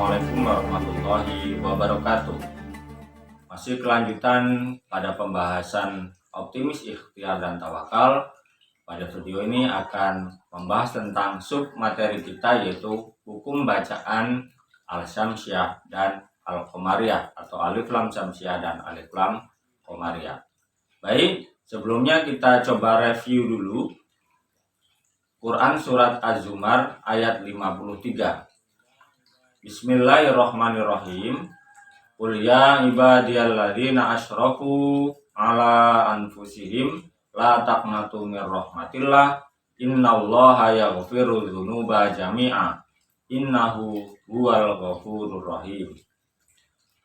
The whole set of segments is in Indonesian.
Assalamualaikum warahmatullahi wabarakatuh. Masih kelanjutan pada pembahasan optimis, ikhtiar, dan tawakal. Pada video ini akan membahas tentang sub materi kita, yaitu hukum bacaan al-syamsiyah dan al-qamariyah atau alif lam syamsiyah dan alif lam qamariyah. Baik, sebelumnya kita coba review dulu Quran surat Az-Zumar ayat 53. Bismillahirrahmanirrahim. Qul ya ibadiyalladzina asyraku ala anfusihim la taqnatu mir rahmatillah innallaha yaghfiru dzunuba jami'a innahu huwal ghafurur rahim.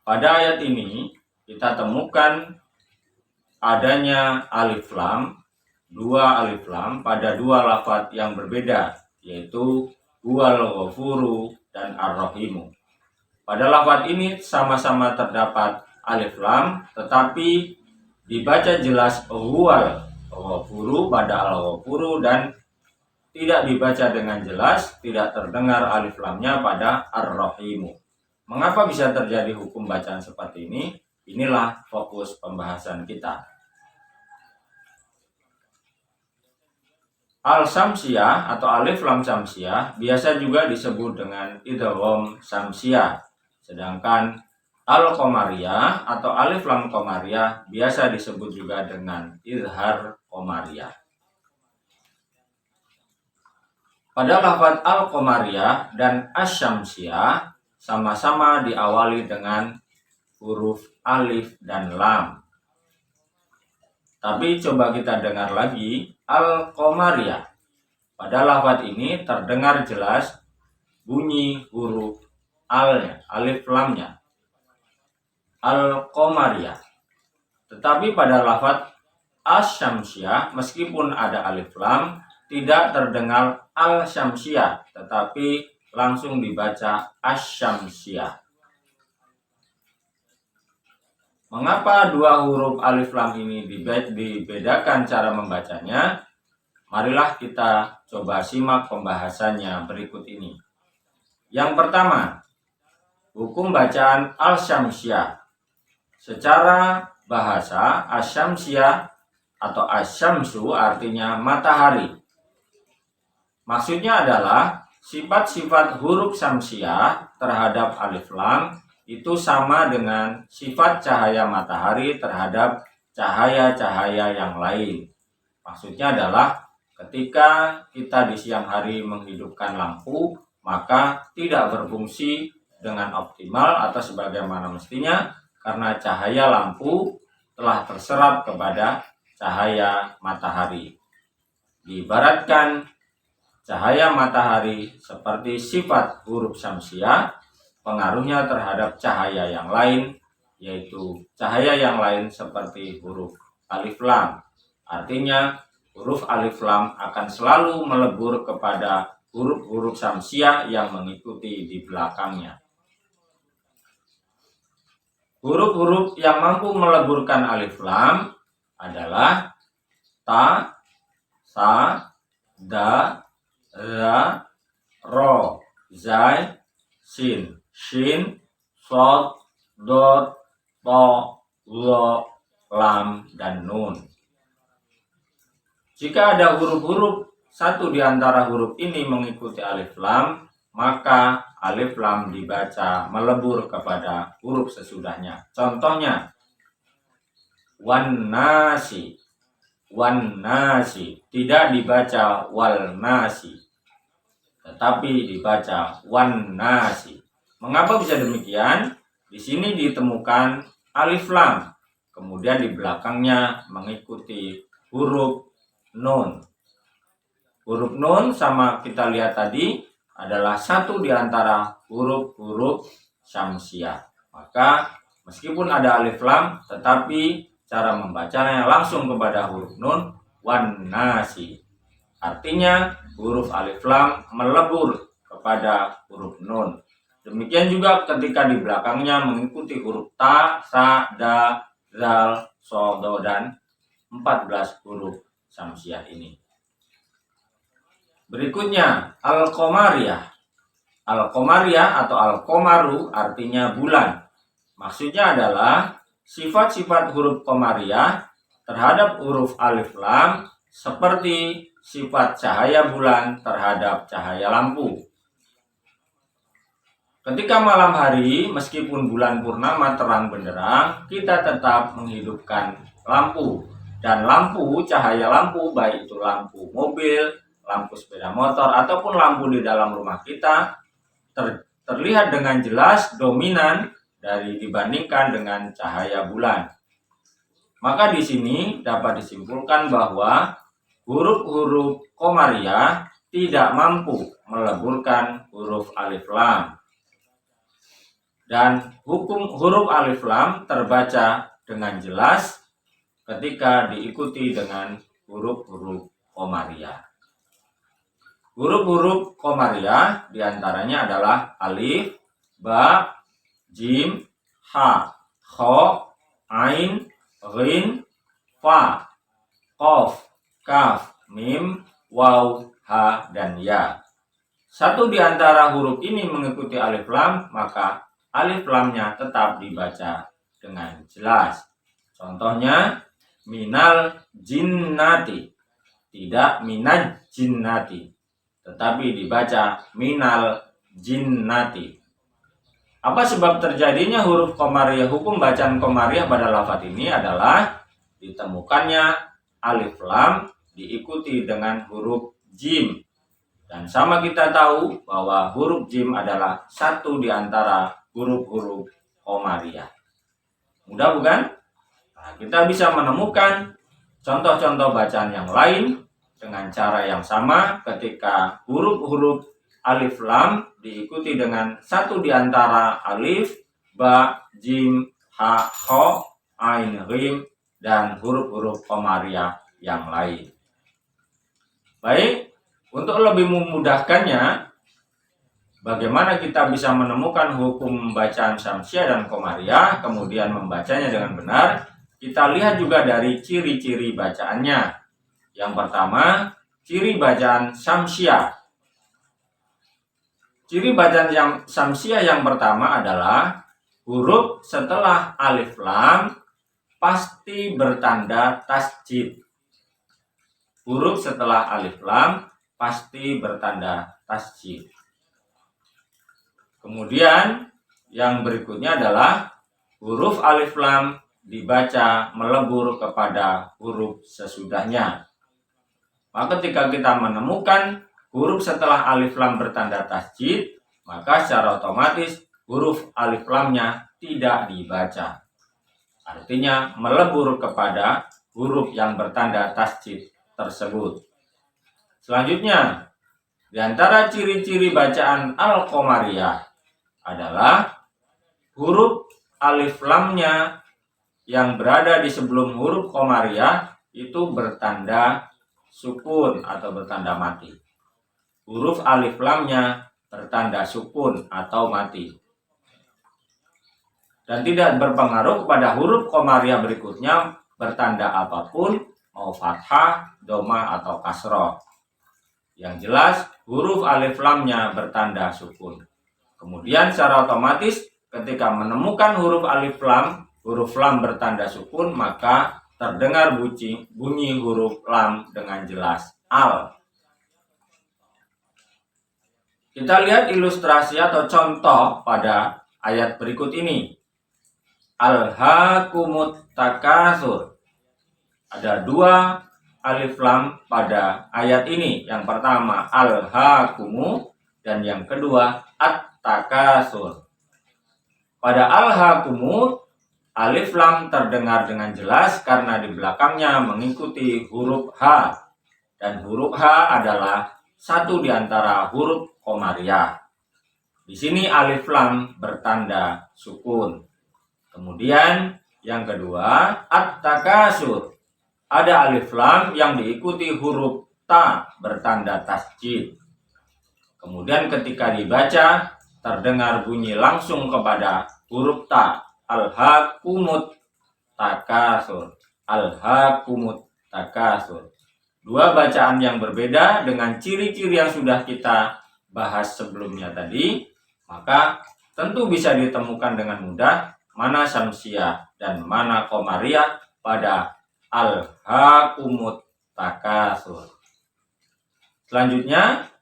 Pada ayat ini kita temukan adanya alif lam, dua alif lam pada dua lafaz yang berbeda, yaitu huwal ghafuru dan ar-rahimu. Pada lafaz ini sama-sama terdapat alif lam, tetapi dibaca jelas huwal ghafuru pada al-ghafuru dan tidak dibaca dengan jelas, tidak terdengar alif lamnya pada ar-rahimu. Mengapa bisa terjadi hukum bacaan seperti ini? Inilah fokus pembahasan kita. Al-syamsiyah atau alif lam syamsiyah biasa juga disebut dengan idgham syamsiyah. Sedangkan al-qamariyah atau alif lam qamariyah biasa disebut juga dengan izhar qamariyah. Pada lafaz al-qamariyah dan asy-syamsiyah sama-sama diawali dengan huruf alif dan lam. Tapi coba kita dengar lagi al-qamariyah. Pada lafaz ini terdengar jelas bunyi huruf al-nya, alif lamnya. Al-qamariyah. Tetapi pada lafaz asy-syamsiyah meskipun ada alif lam tidak terdengar al-syamsiyah, tetapi langsung dibaca asy-syamsiyah. Mengapa dua huruf alif lam ini dibedakan cara membacanya? Marilah kita coba simak pembahasannya berikut ini. Yang pertama, hukum bacaan al-syamsiyah. Secara bahasa, asy-syamsiyah atau asy-syamsu artinya matahari. Maksudnya adalah sifat-sifat huruf syamsiyah terhadap alif lam itu sama dengan sifat cahaya matahari terhadap cahaya-cahaya yang lain. Maksudnya adalah ketika kita di siang hari menghidupkan lampu, maka tidak berfungsi dengan optimal atau sebagaimana mestinya karena cahaya lampu telah terserap kepada cahaya matahari. Diibaratkan cahaya matahari seperti sifat huruf syamsiyah, pengaruhnya terhadap cahaya yang lain, yaitu cahaya yang lain seperti huruf alif lam. Artinya huruf alif lam akan selalu melebur kepada huruf-huruf syamsiyah yang mengikuti di belakangnya. Huruf-huruf yang mampu meleburkan alif lam adalah ta, sa, da, ra, ro, zai, sin, shin, shod, dot, to, lo, lam, dan nun. Jika ada huruf-huruf satu di antara huruf ini mengikuti alif lam, maka alif lam dibaca melebur kepada huruf sesudahnya. Contohnya, wan nasi. Wan nasi tidak dibaca wal nasi, tetapi dibaca wan nasi. Mengapa bisa demikian? Di sini ditemukan alif lam, kemudian di belakangnya mengikuti huruf nun. Huruf nun sama kita lihat tadi adalah satu di antara huruf-huruf syamsiyah. Maka meskipun ada alif lam, tetapi cara membacanya langsung kepada huruf nun, wan nasi. Artinya huruf alif lam melebur kepada huruf nun. Demikian juga ketika di belakangnya mengikuti huruf ta, sa, da, zal, so, do, dan 14 huruf syamsiyah ini. Berikutnya al-qamariyah. Al-Qomariyah atau Al-Qomaru artinya bulan. Maksudnya adalah sifat-sifat huruf Qomariyah terhadap huruf alif lam seperti sifat cahaya bulan terhadap cahaya lampu. Ketika malam hari, meskipun bulan purnama terang benderang, kita tetap menghidupkan lampu. Dan lampu, cahaya lampu, baik itu lampu mobil, lampu sepeda motor, ataupun lampu di dalam rumah kita, terlihat dengan jelas dominan dibandingkan dengan cahaya bulan. Maka di sini dapat disimpulkan bahwa huruf-huruf Qomariyah tidak mampu meleburkan huruf alif lam. Dan hukum huruf alif lam terbaca dengan jelas ketika diikuti dengan huruf-huruf Qomariyah. Huruf-huruf Qomariyah diantaranya adalah alif, ba, jim, ha, kho, ain, ghin, fa, qaf, kaf, mim, waw, ha, dan ya. Satu di antara huruf ini mengikuti alif lam, maka alif lamnya tetap dibaca dengan jelas. Contohnya, minal jinnati, tidak minal jinnati, tetapi dibaca minal jinnati. Apa sebab terjadinya huruf Qomariyah? Hukum bacaan Qomariyah pada lafaz ini adalah ditemukannya alif lam diikuti dengan huruf jim. Dan sama kita tahu bahwa huruf jim adalah satu di antara huruf-huruf Qomariyah. Mudah bukan? Nah, kita bisa menemukan contoh-contoh bacaan yang lain dengan cara yang sama ketika huruf-huruf alif lam diikuti dengan satu di antara alif, ba, jim, ha, kho, ain, ghin, dan huruf-huruf Qomariyah yang lain. Baik, untuk lebih memudahkannya, bagaimana kita bisa menemukan hukum bacaan Syamsiah dan Qomariyah, kemudian membacanya dengan benar, kita lihat juga dari ciri-ciri bacaannya. Yang pertama, ciri bacaan Syamsiah. Ciri bacaan Syamsiah yang pertama adalah huruf setelah alif lam pasti bertanda tasjid. Huruf setelah alif lam pasti bertanda tasjid. Kemudian yang berikutnya adalah huruf alif lam dibaca melebur kepada huruf sesudahnya. Maka ketika kita menemukan huruf setelah alif lam bertanda tasjid, maka secara otomatis huruf alif lamnya tidak dibaca. Artinya melebur kepada huruf yang bertanda tasjid tersebut. Selanjutnya, di antara ciri-ciri bacaan Al-Qomariyah adalah huruf alif lamnya yang berada di sebelum huruf Qomariyah itu bertanda sukun atau bertanda mati. Huruf alif lamnya bertanda sukun atau mati. Dan tidak berpengaruh kepada huruf Qomariyah berikutnya bertanda apapun, mau fathah, doma, atau kasroh. Yang jelas huruf alif lamnya bertanda sukun. Kemudian secara otomatis ketika menemukan huruf lam bertanda sukun, maka terdengar bunyi huruf lam dengan jelas. Al. Kita lihat ilustrasi atau contoh pada ayat berikut ini. Alhaakumut takatsur. Ada dua alif lam pada ayat ini. Yang pertama alhaakumu dan yang kedua at-takatsur. Pada alhaakumu alif lam terdengar dengan jelas karena di belakangnya mengikuti huruf H. Dan huruf H adalah satu di antara huruf Qomariyah. Di sini alif lam bertanda sukun. Kemudian yang kedua at-takatsur. Ada alif lam yang diikuti huruf ta bertanda tasjid. Kemudian ketika dibaca terdengar bunyi langsung kepada huruf ta. Alhaakumut takatsur. Alhaakumut takatsur. Dua bacaan yang berbeda dengan ciri-ciri yang sudah kita bahas sebelumnya tadi, maka tentu bisa ditemukan dengan mudah mana Syamsiah dan mana Qamariyah pada Al-Haakumut Takatsur. Selanjutnya,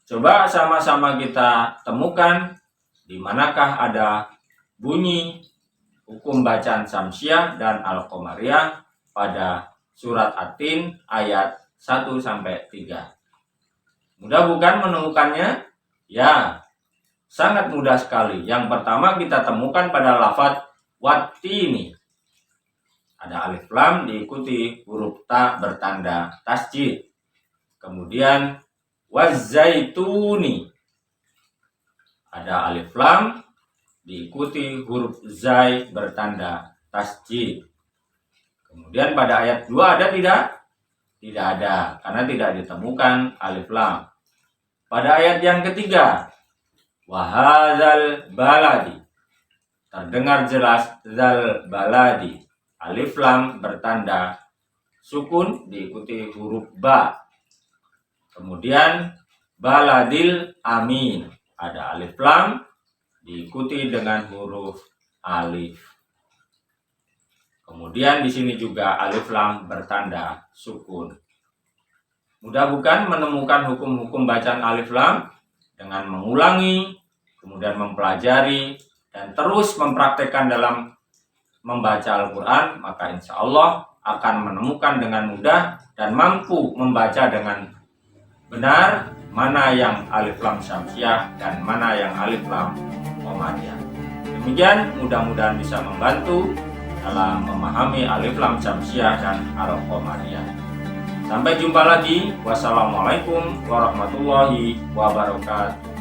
coba sama-sama kita temukan di manakah ada bunyi hukum bacaan Syamsiah dan Al-Qamariyah pada surat At-Tin ayat 1-3. Mudah bukan menemukannya? Ya, sangat mudah sekali. Yang pertama kita temukan pada lafadz wattini. Ada alif lam diikuti huruf ta bertanda tasjid. Kemudian wazaituni. Ada alif lam diikuti huruf zai bertanda tasjid. Kemudian pada ayat 2 ada tidak? Tidak ada, karena tidak ditemukan alif lam. Pada ayat yang ketiga, wahadzal baladi, terdengar jelas zal baladi, alif lam bertanda sukun diikuti huruf ba. Kemudian baladil amin, ada alif lam diikuti dengan huruf alif. Kemudian di sini juga alif lam bertanda sukun. Mudah bukan menemukan hukum-hukum bacaan alif lam dengan mengulangi, kemudian mempelajari, dan terus mempraktekkan dalam membaca Al-Quran, maka insya Allah akan menemukan dengan mudah dan mampu membaca dengan benar mana yang alif lam Syamsiah dan mana yang alif lam Qamariyah. Demikian, mudah-mudahan bisa membantu dalam memahami alif lam Syamsiah dan Al-Qamariyah. Sampai jumpa lagi. Wassalamualaikum warahmatullahi wabarakatuh.